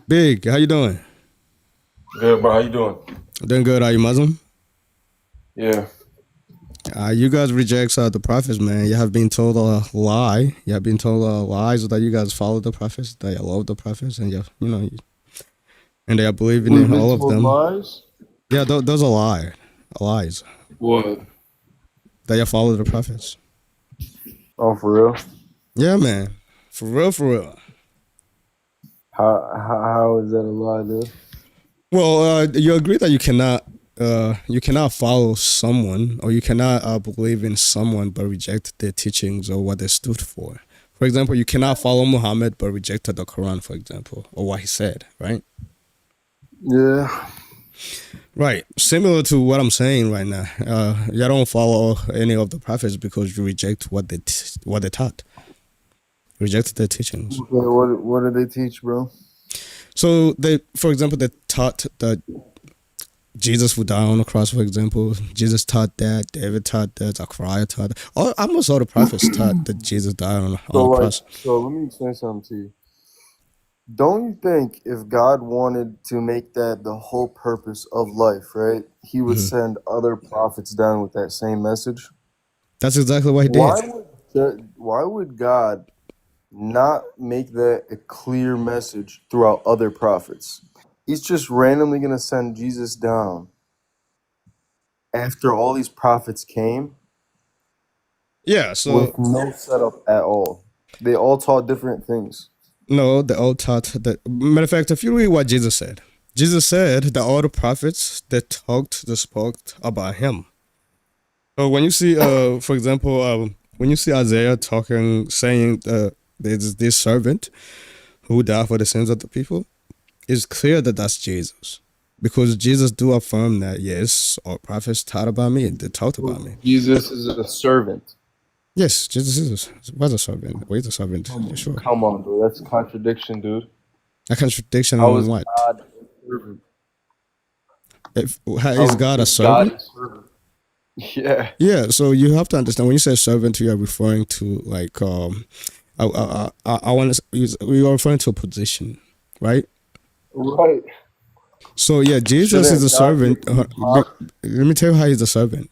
Big, how you doing? Good, bro. How you doing? Doing good. Are you Muslim? Yeah. You guys reject the prophets, man. You have been told a lie. You have been told lies that you guys follow the prophets, that you love the prophets, and and they are believing We've in been all of told them. lies. Yeah, those are lies. What? That you follow the prophets. Oh, for real? Yeah, man. For real, for real. How is that a lie, dude? Well, you agree that you cannot follow someone or you cannot believe in someone but reject their teachings or what they stood for. For example, you cannot follow Muhammad but rejected the Quran, for example, or what he said, right? Yeah. Right. Similar to what I'm saying right now. You don't follow any of the prophets because you reject what they taught, reject their teachings. Okay, what did they teach, bro? So for example, they taught that Jesus would die on the cross, for example. Jesus taught that. David taught that. Zechariah taught that. Almost all the prophets taught that Jesus died on So the like, cross. so let me explain something to you. Don't you think if God wanted to make that the whole purpose of life, right? He would Hmm. send other prophets down with that same message. That's exactly what he Why did. would why would God not make that a clear message throughout other prophets? He's just randomly going to send Jesus down after all these prophets came Yeah, so with no setup at all. They all taught different things. no, the old taught that. Matter of fact, if you read what Jesus said that all the prophets that spoke about him. So when you see, for example, when you see Isaiah talking, saying, there's this servant who died for the sins of the people, it's clear that that's Jesus. Because Jesus do affirm that, yes, all prophets taught about me, they talked about me. Jesus is a servant. Yes, was a servant. Was a servant, yeah, sure. Come on, bro. That's a contradiction, dude. A contradiction How on is what? God a servant? How How is God a is God servant? a servant? Yeah. Yeah, so you have to understand when you say servant, you are referring to like I want to use we are referring to a position, right? Right. So yeah, Jesus is a Shouldn't God be servant. a Let me tell you how he's a servant.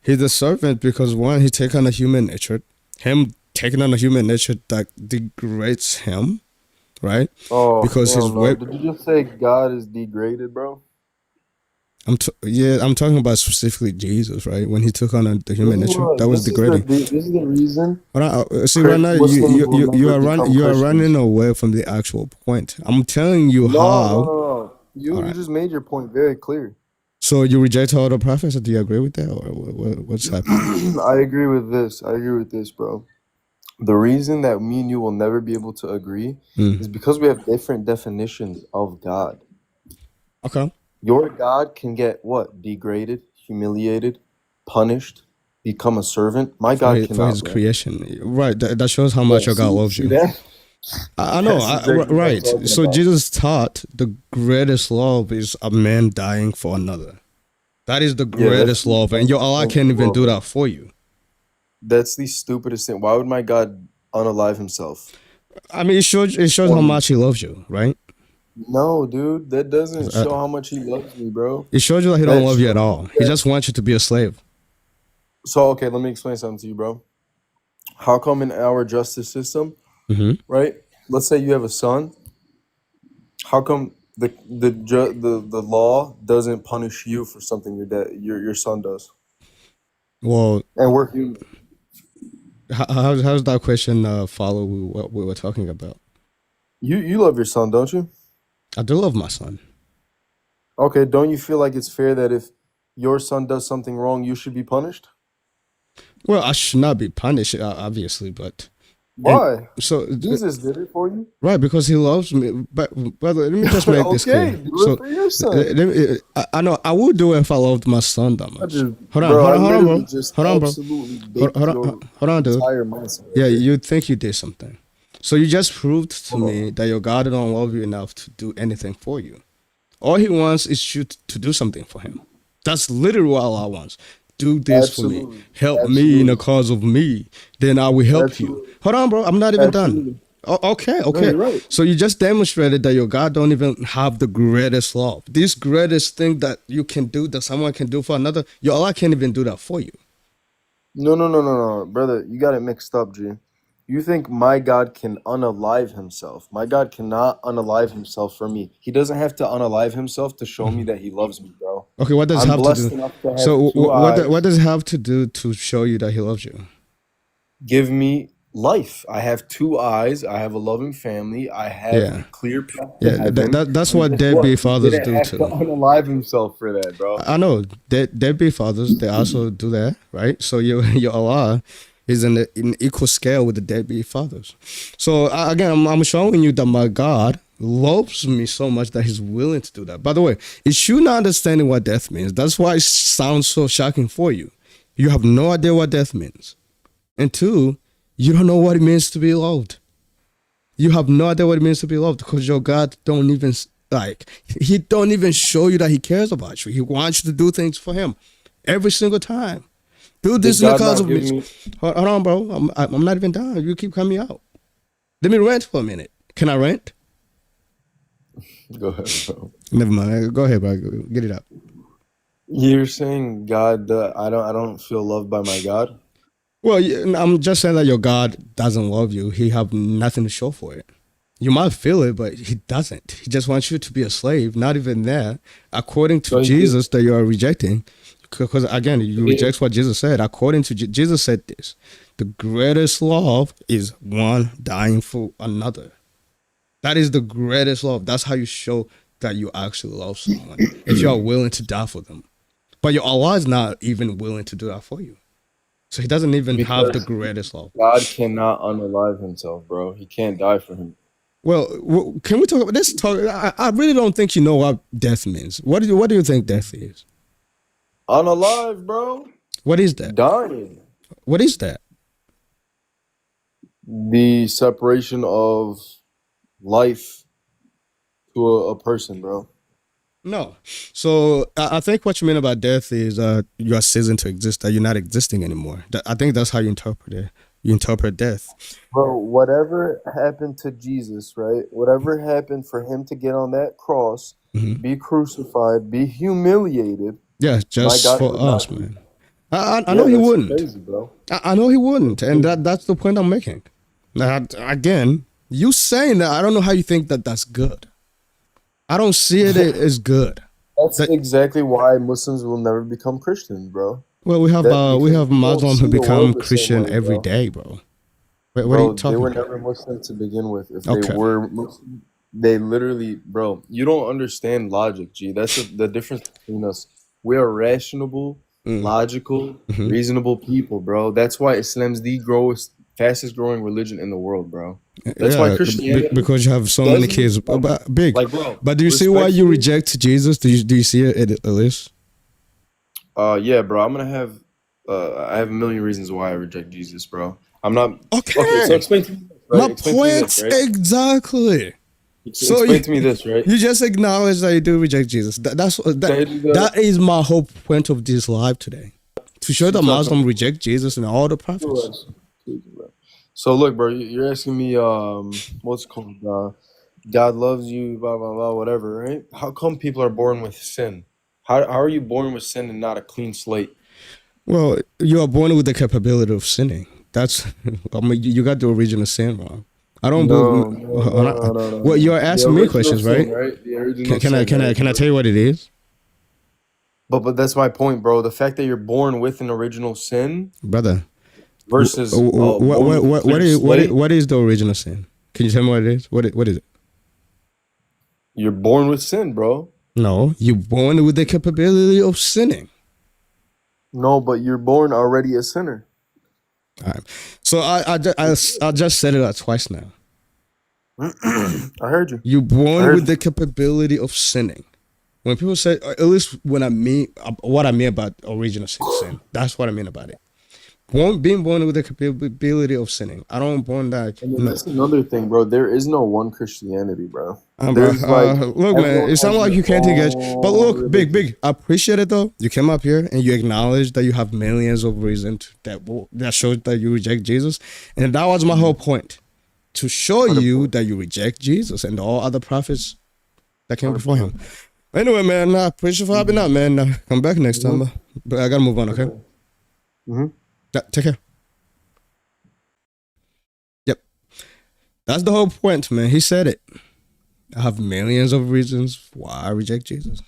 He's a servant because one, he take on a human nature. Him taking on a human nature that degrades him, right? Oh, Because hell his no. way. Did you just say God is degraded, bro? I'm talking about specifically Jesus, right? When he took on the human nature, that was degrading. This is the reason But see, right now Muslims will never become you are running Christians. away from the actual point. I'm telling you No, no, how. no, no. All You right. just made your point very clear. So you reject all the prophets? Do you agree with that, or what's happening? I agree with this. I agree with this, bro. The reason that me and you will never be able to agree Mm. is because we have different definitions of God. Okay. Your God can get what? Degraded, humiliated, punished, become a servant. My God For cannot, his bro. creation, right? That shows how Yeah, much your God loves see you. that? I know, That's exactly what I'm right. talking So about. Jesus taught the greatest love is a man dying for another. That is the Yeah, greatest love, and your Allah that's can't even do bro. that for you. That's the stupidest thing. Why would my God unalive himself? I mean, it shows how For me. much he loves you, right? No, dude, that doesn't Uh, show how much he loves me, bro. It shows you that he don't That love you at shows all. He that. just wants you to be a slave. So, okay, let me explain something to you, bro. How come in our justice system, Hmm. right? Let's say you have a son. How come the law doesn't punish you for something your son does? Well, And we're human. how's that question follow what we were talking about? You love your son, don't you? I do love my son. Okay, don't you feel like it's fair that if your son does something wrong, you should be punished? Well, I should not be punished, obviously, but and Why? so Jesus did it for you. right because he loves me. But let me just make this Okay, clear. do it So for your son. I know I would do it if I loved my son that I much. just, bro, I Hold on, bro. literally just Hold on, bro. absolutely baked your Hold on, dude. entire mindset right Yeah, there. you think you did something. So you just proved to Hold me on. that your God don't love you enough to do anything for you. All he wants is you to do something for him. That's literally what Allah wants. Do this for me. Absolutely. Help me in the Absolutely. cause of me. Then I will help you. Absolutely. Hold on, bro. I'm not even done. Absolutely. Okay, No, okay. you're right. So you just demonstrated that your God don't even have the greatest love. This greatest thing that you can do, that someone can do for another, your Allah can't even do that for you. No, no, no, no, no, brother. You got it mixed up, G. You think my God can unalive himself? My God cannot unalive himself for me. He doesn't have to unalive himself to show me Mhm. that he loves me, bro. Okay, what does it I'm have to blessed do? enough to have So two what eyes. does it have to do to show you that He loves you? Give me life. I have two eyes. I have a loving family. I have a Yeah, clear path to yeah. heaven. That's And what guess what? deadbeat He fathers didn't do have to too. unalive himself for that, bro. I know deadbeat fathers, they also do that, right? So your Allah is in an equal scale with the deadbeat fathers. So again, I'm showing you that my God loves me so much that He's willing to do that. By the way, it's you not understanding what death means. That's why it sounds so shocking for you. You have no idea what death means, and two, you don't know what it means to be loved. You have no idea what it means to be loved because your God don't even like He don't even show you that He cares about you. He wants you to do things for Him every single time. Do this Did in the God cause not of give me. me? Hold on, bro. I'm not even done. You keep coming out. Let me rant for a minute. Can I rant? Go ahead, bro. Never mind. Go ahead, bro. Get it out. You're saying God, I don't feel loved by my God. Well, I'm just saying that your God doesn't love you. He have nothing to show for it. You might feel it, but He doesn't. He just wants you to be a slave. Not even that. According to So he did. Jesus, that you are rejecting, because again, you reject what Jesus said. According to Jesus said this, the greatest love is one dying for another. That is the greatest love. That's how you show that you actually love someone. If you are willing to die for them. But your Allah is not even willing to do that for you. So He doesn't even have the Because greatest love. God cannot unalive himself, bro. He can't die for him. Well, can we talk about this? I really don't think you know what death means. What do you think death is? Unalive, bro. What is that? Dying. What is that? The separation of life to a person, bro. No. So I think what you mean about death is you are ceasing to exist, that you're not existing anymore. I think that's how you interpret it. You interpret death. Bro, whatever happened to Jesus, right? Whatever happened for him to get on that cross, Hmm. be crucified, be humiliated, Yeah, my just God for would us, not do. man. I know Yeah, He that's wouldn't. crazy, bro. I know He wouldn't, That's and crazy. that's the point I'm making. Now, again, you saying that, I don't know how you think that that's good. I don't see it as good. That's That exactly why Muslims will never become Christians, bro. well, That we because have we don't Muslim who see the become world the same Christian way, every bro. day, bro. What are you Bro, they talking were about? never Muslim to begin with. If they Okay. were Muslim, they literally, bro, you don't understand logic, G. That's the difference between us. We are rational, Mm. logical, Hmm. reasonable people, bro. That's why Islam's the fastest growing religion in the world, bro. That's why Yeah, Christianity because you have so many doesn't kids, but big. bro, But do you see why you respectfully, reject Jesus? Do you see it, Elise? yeah, bro. I have a million reasons why I reject Jesus, bro. I'm not okay. So Okay, explain to me this, my right? Explain to me this, point right? exactly. So Explain to me this, right? you just acknowledge that you do reject Jesus. Say the That is my whole point of this live today, to show that you talking Muslims reject Jesus and all the prophets. bro. So look, bro, you're asking me what's it called God loves you, blah blah blah, whatever, right? How come people are born with sin? How are you born with sin and not a clean slate? Well, you are born with the capability of sinning. That's, I mean, you got the original sin wrong. I don't believe. No, no, no, no, no, no, Well, you no. are The asking me original questions, sin, right? right? The Can, original can I sin, can I right? can I tell you what it is, But that's my point, bro. The fact that you're born with an original sin brother? versus born with a What clear is slate, what is the original sin? Can you tell me what it is? What is it? you're born with sin, bro. No, you're born with the capability of sinning. No, but you're born already a sinner. All right. So I just said it twice now. I heard you. You're I born heard with you. the capability of sinning. When people say, or at least when I mean what I mean about original sin, that's what I mean about it. Being born with the capability of sinning. I don't born that. And then No, that's another thing, bro. There is no one Christianity, bro. bro. There's like Look, man. everyone It sounds has like their you can't engage. But own look, religion. big. I appreciate it though. You came up here and you acknowledged that you have millions of reasons that shows that you reject Jesus, and that was my whole point. to show you 100%. that you reject Jesus and all other prophets that came before him. Anyway, man, I appreciate you for having out, man. Come back next time, but I gotta move on, okay? Mm-hmm. Yeah, take care. Yep, that's the whole point, man. He said it. I have millions of reasons why I reject Jesus.